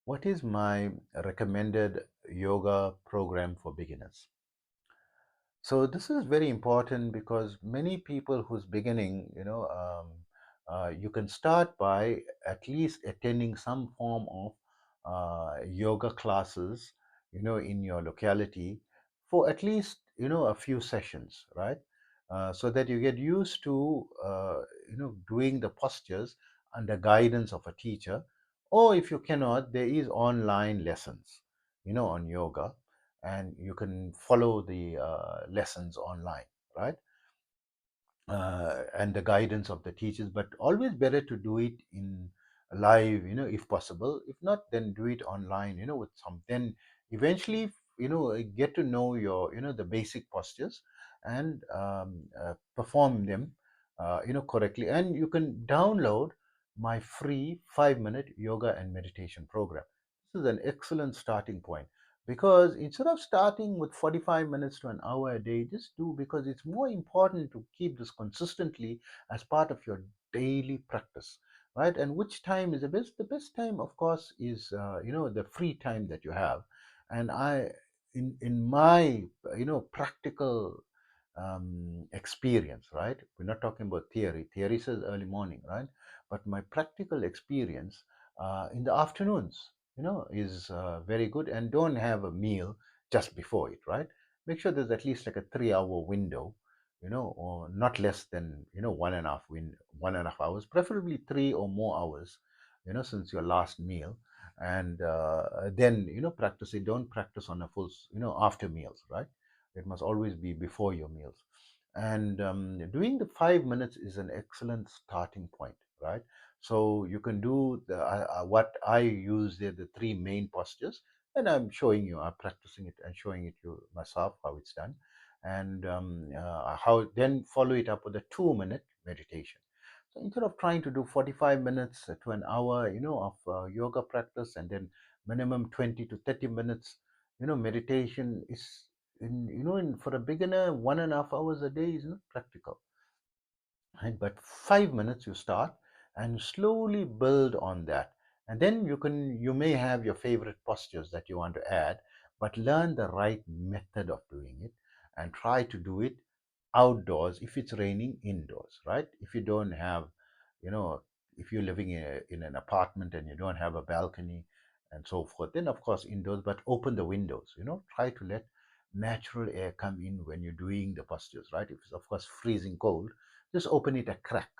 What is my recommended yoga program for beginners? So this is very important because many people who's beginning, you can start by at least attending some form of yoga classes, in your locality for at least, a few sessions, right? So that you get used to, doing the postures under guidance of a teacher, or if you cannot, there is online lessons, on yoga, and you can follow the lessons online, right? And the guidance of the teachers, but always better to do it in live, if possible. If not, then do it online, with some, then eventually, get to know your, the basic postures, and perform them, correctly. And you can download my free 5-minute yoga and meditation program. This is an excellent starting point, because instead of starting with 45 minutes to an hour a day, just do, because it's more important to keep this consistently as part of your daily practice, right? And which time is the best time, of course, is the free time that you have. And in my practical experience, right? We're not talking about theory. Theory says early morning, right? But my practical experience, in the afternoons, is very good. And don't have a meal just before it, right? Make sure there's at least like a 3 hour window, or not less than, 1.5 hours, preferably 3 or more hours, since your last meal. And then, practice it. Don't practice on a full, after meals, right? It must always be before your meals. And doing the 5 minutes is an excellent starting point, right? So you can do what I use there, the three main postures, and I'm showing you, I'm practicing it and showing it to myself how it's done, and how then follow it up with a 2-minute meditation. So instead of trying to do 45 minutes to an hour, of yoga practice, and then minimum 20 to 30 minutes, meditation is, for a beginner, 1.5 hours a day is not practical, right? But 5 minutes you start, and slowly build on that. And then you may have your favorite postures that you want to add, but learn the right method of doing it, and try to do it outdoors. If it's raining, indoors, right? If you don't have, you know if you're living in an apartment and you don't have a balcony and so forth, then of course indoors, but open the windows. Try to let natural air come in when you're doing the postures, right? If it's of course freezing cold, just open it a crack.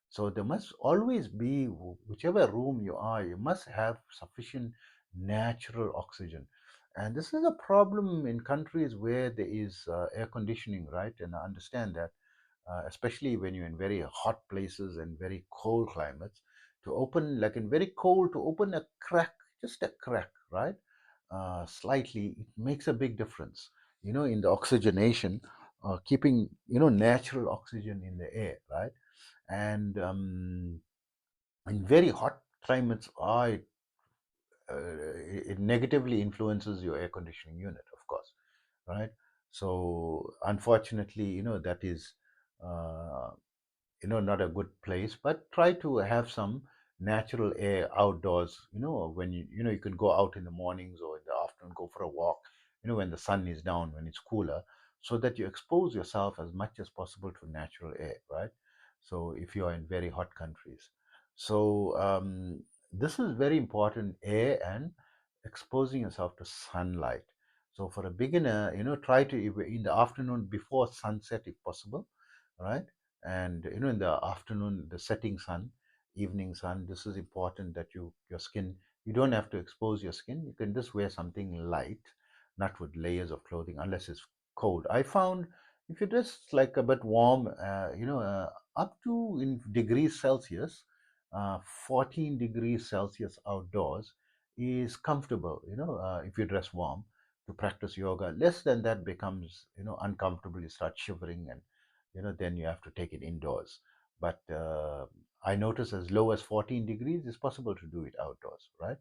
So there must always be, whichever room you are, you must have sufficient natural oxygen. And this is a problem in countries where there is air conditioning, right? And I understand that, especially when you're in very hot places and very cold climates, to open, like in very cold, to open a crack, just a crack, right? Slightly, it makes a big difference, in the oxygenation, keeping, natural oxygen in the air, right? And in very hot climates, it negatively influences your air conditioning unit, of course, right? So unfortunately, that is, uh, not a good place. But try to have some natural air outdoors, when you can go out in the mornings or in the afternoon, go for a walk, when the sun is down, when it's cooler, so that you expose yourself as much as possible to natural air, right? So if you are in very hot countries, so this is very important, air and exposing yourself to sunlight. So for a beginner, try to, in the afternoon before sunset if possible, right? And in the afternoon, the setting sun, evening sun, this is important, that your skin, you don't have to expose your skin. You can just wear something light, not with layers of clothing, unless it's cold. I found, if you dress like a bit warm, up to in degrees Celsius, 14 degrees Celsius outdoors is comfortable, if you dress warm to practice yoga. Less than that becomes, uncomfortable. You start shivering, and then you have to take it indoors. But I notice as low as 14 degrees is possible to do it outdoors, right?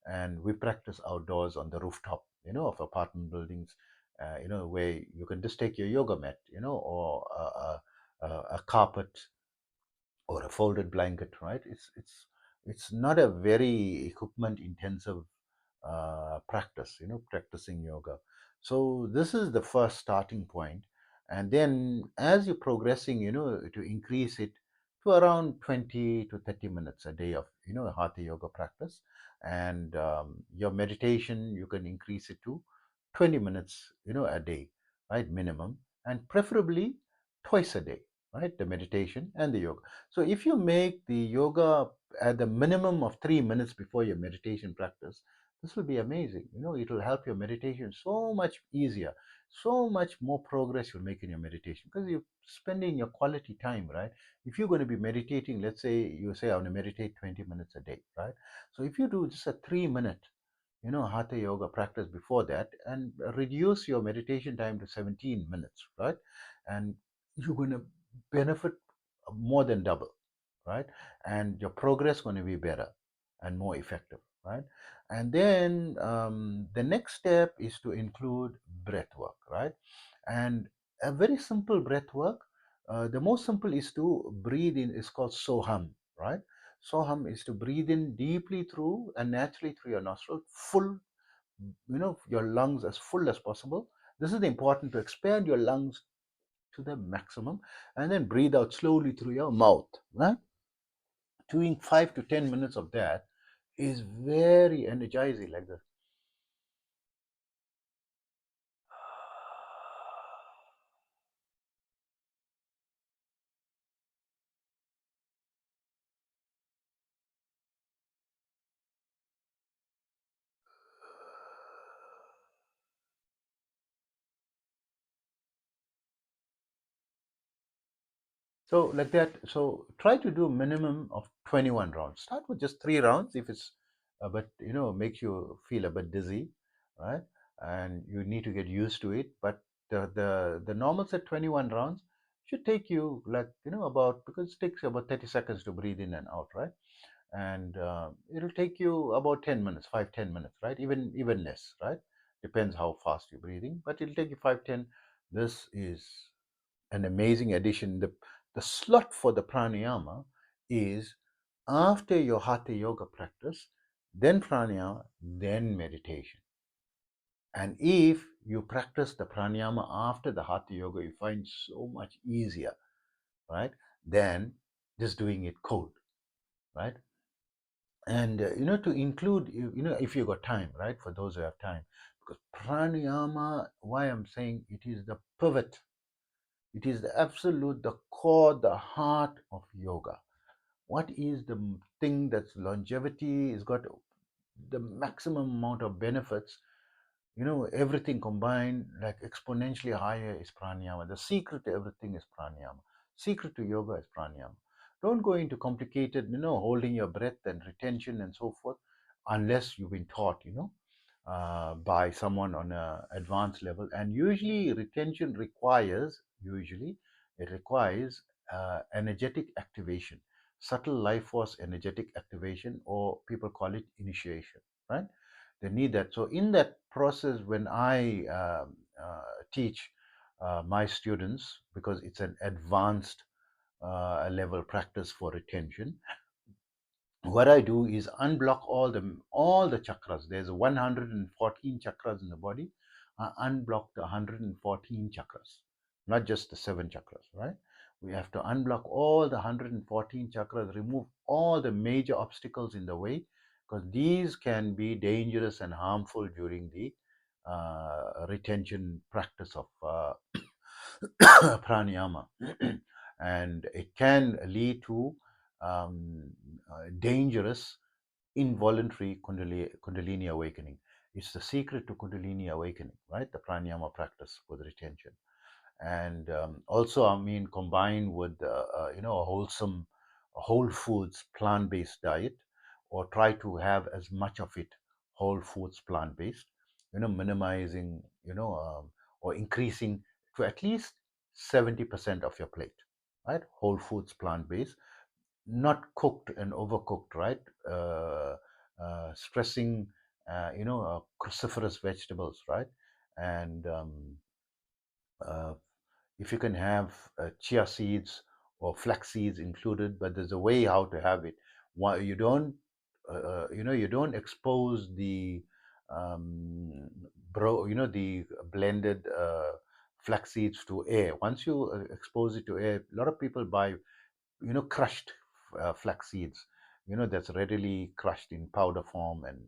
And we practice outdoors on the rooftop, of apartment buildings, where you can just take your yoga mat, or a carpet, or a folded blanket, right? It's it's not a very equipment intensive practice, practicing yoga. So this is the first starting point. And then as you're progressing, to increase it to around 20 to 30 minutes a day of, hatha yoga practice. And your meditation, you can increase it to 20 minutes, a day, right? Minimum. And preferably twice a day, right? The meditation and the yoga. So if you make the yoga at the minimum of 3 minutes before your meditation practice, this will be amazing. It will help your meditation so much easier, so much more progress you'll make in your meditation because you're spending your quality time, right? If you're going to be meditating, let's say you say, I want to meditate 20 minutes a day, right? So if you do just a 3 minute, hatha yoga practice before that and reduce your meditation time to 17 minutes, right? And you're going to benefit more than double, right? And your progress going to be better and more effective, right? And then the next step is to include breath work, right? And a very simple breath work. The most simple is to breathe in. Is called soham, right? Soham is to breathe in deeply through and naturally through your nostril, full, your lungs as full as possible. This is important to expand your lungs to the maximum, and then breathe out slowly through your mouth, right? Doing 5 to 10 minutes of that is very energizing, like this. So like that. So try to do minimum of 21 rounds. Start with just 3 rounds if it's but makes you feel a bit dizzy, right? And you need to get used to it. But the normal set 21 rounds should take you like about, because it takes about 30 seconds to breathe in and out, right? And it'll take you about 10 minutes, 5-10 minutes, right? Even less, right? Depends how fast you're breathing, but it'll take you 5-10. This is an amazing addition. The slot for the pranayama is after your hatha yoga practice, then pranayama, then meditation. And if you practice the pranayama after the hatha yoga, you find so much easier, right? Than just doing it cold, right? And to include, if you got time, right? For those who have time, because pranayama, why I'm saying it is the pivot, it is the absolute, the core, the heart of yoga. What is the thing that's longevity is got the maximum amount of benefits, everything combined, like exponentially higher, is pranayama. The secret to everything is pranayama. Secret to yoga is pranayama. Don't go into complicated, holding your breath and retention and so forth, unless you've been taught, by someone on a advanced level. And usually retention requires, usually it requires energetic activation, subtle life force energetic activation, or people call it initiation, right? They need that. So in that process, when I teach my students, because it's an advanced level practice for retention, what I do is unblock all the chakras. There's 114 chakras in the body. I unblock the 114 chakras, not just the 7 chakras, right? We have to unblock all the 114 chakras, remove all the major obstacles in the way, because these can be dangerous and harmful during the retention practice of pranayama. And it can lead to dangerous involuntary kundalini awakening. It's the secret to kundalini awakening, right? The pranayama practice with retention. And also, I mean, combined with a wholesome, whole foods, plant-based diet, or try to have as much of it whole foods, plant-based, minimizing, or increasing to at least 70% of your plate, right? Whole foods, plant-based, not cooked and overcooked, right? Stressing, cruciferous vegetables, right? And uh, if you can have chia seeds or flax seeds included, but there's a way how to have it Why you don't, you don't expose the um, the blended flax seeds to air. Once you expose it to air, a lot of people buy crushed flax seeds, that's readily crushed in powder form, and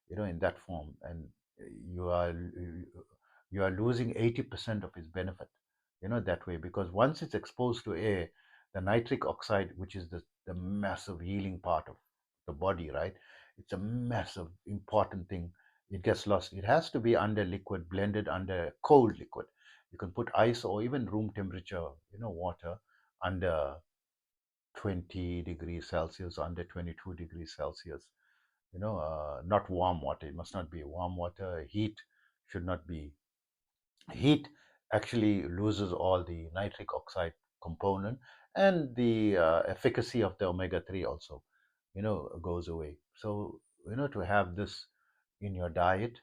in that form, and you are you are losing 80% of its benefit, that way, because once it's exposed to air, the nitric oxide, which is the massive healing part of the body, right? It's a massive important thing. It gets lost. It has to be under liquid, blended under cold liquid. You can put ice or even room temperature, water under 20 degrees Celsius, under 22 degrees Celsius. Not warm water. It must not be warm water. Heat should not be. Heat actually loses all the nitric oxide component, and the efficacy of the omega-3 also, goes away. So, to have this in your diet,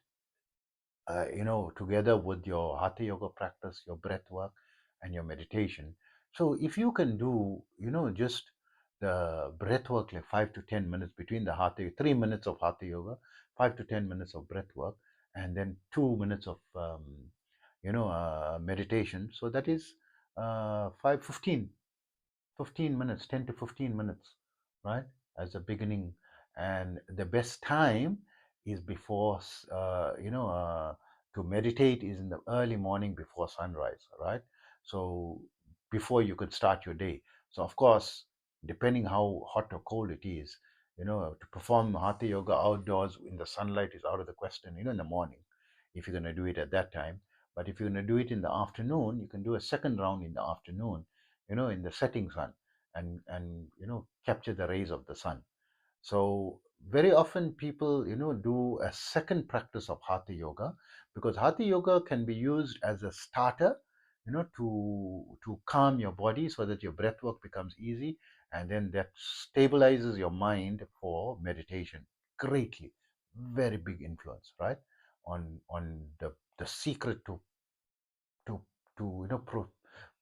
together with your hatha yoga practice, your breath work, and your meditation. So if you can do, just the breath work like 5 to 10 minutes between the hatha, 3 minutes of hatha yoga, 5 to 10 minutes of breath work, and then 2 minutes of, meditation. So that is 15 minutes, 10 to 15 minutes, right? As a beginning. And the best time is before, to meditate is in the early morning before sunrise, right? So before you could start your day. So, of course, depending how hot or cold it is, to perform hatha yoga outdoors in the sunlight is out of the question, in the morning, if you're going to do it at that time. But if you're going to do it in the afternoon, you can do a second round in the afternoon, in the setting sun, and capture the rays of the sun. So very often people do a second practice of hatha yoga, because hatha yoga can be used as a starter, to calm your body so that your breath work becomes easy, and then that stabilizes your mind for meditation greatly. Very big influence, right, on the secret to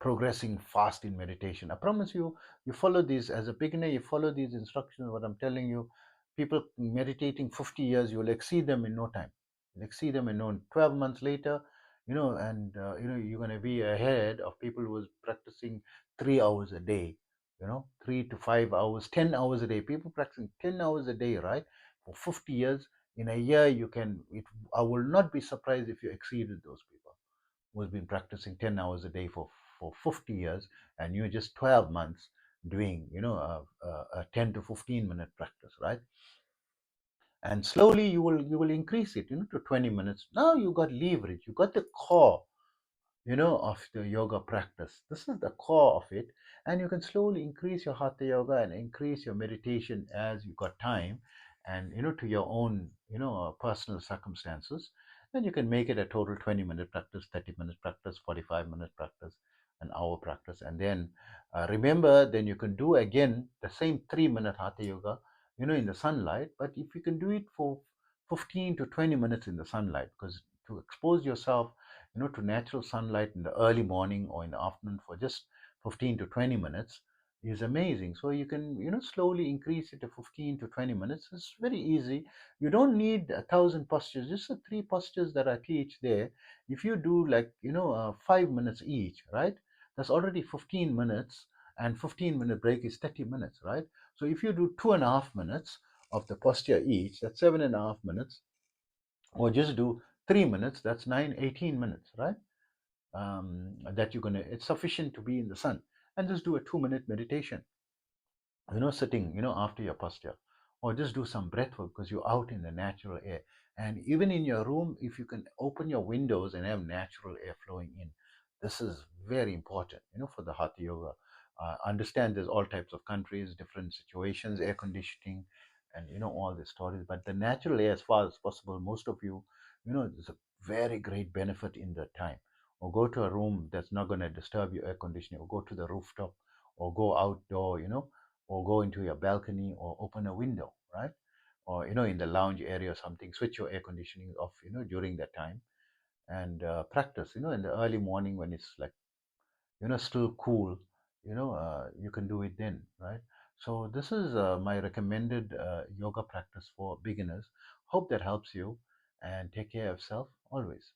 progressing fast in meditation. I promise you, you follow these as a beginner, you follow these instructions, what I'm telling you, people meditating 50 years, you'll exceed them in no time. You'll exceed them in no 12 months later, and you're going to be ahead of people who was practicing 3 hours a day, 3 to 5 hours, 10 hours a day. People practicing 10 hours a day, right? For 50 years. In a year, I will not be surprised if you exceeded those people who's been practicing 10 hours a day for 50 years, and you're just 12 months doing, a 10 to 15-minute practice, right? And slowly you will increase it, to 20 minutes. Now you got leverage, you got the core, of the yoga practice. This is the core of it. And you can slowly increase your hatha yoga and increase your meditation as you got time, and, to your own, personal circumstances. And you can make it a total 20-minute practice, 30-minute practice, 45-minute practice, an hour practice. And then remember, then you can do again the same 3-minute hatha yoga, in the sunlight. But if you can do it for 15 to 20 minutes in the sunlight, because to expose yourself, to natural sunlight in the early morning or in the afternoon for just 15 to 20 minutes is amazing. So you can, slowly increase it to 15 to 20 minutes. It's very easy. You don't need 1,000 postures, just the three postures that I teach there. If you do like, 5 minutes each, right? That's already 15 minutes, and 15-minute break is 30 minutes, right? So if you do 2.5 minutes of the posture each, that's 7.5 minutes, or just do 3 minutes, that's 18 minutes, right? That you're gonna, it's sufficient to be in the sun. And just do a 2-minute meditation, sitting, after your posture, or just do some breath work because you're out in the natural air. And even in your room, if you can open your windows and have natural air flowing in, this is very important, for the hatha yoga. Understand there's all types of countries, different situations, air conditioning, and all the stories. But the natural air, as far as possible, most of you, there's a very great benefit in that time. Or go to a room that's not going to disturb your air conditioning, or go to the rooftop, or go outdoor, or go into your balcony, or open a window, right? Or, in the lounge area or something, switch your air conditioning off, during that time, and practice, in the early morning when it's like, still cool, you can do it then, right? So this is my recommended yoga practice for beginners. Hope that helps you, and take care of yourself always.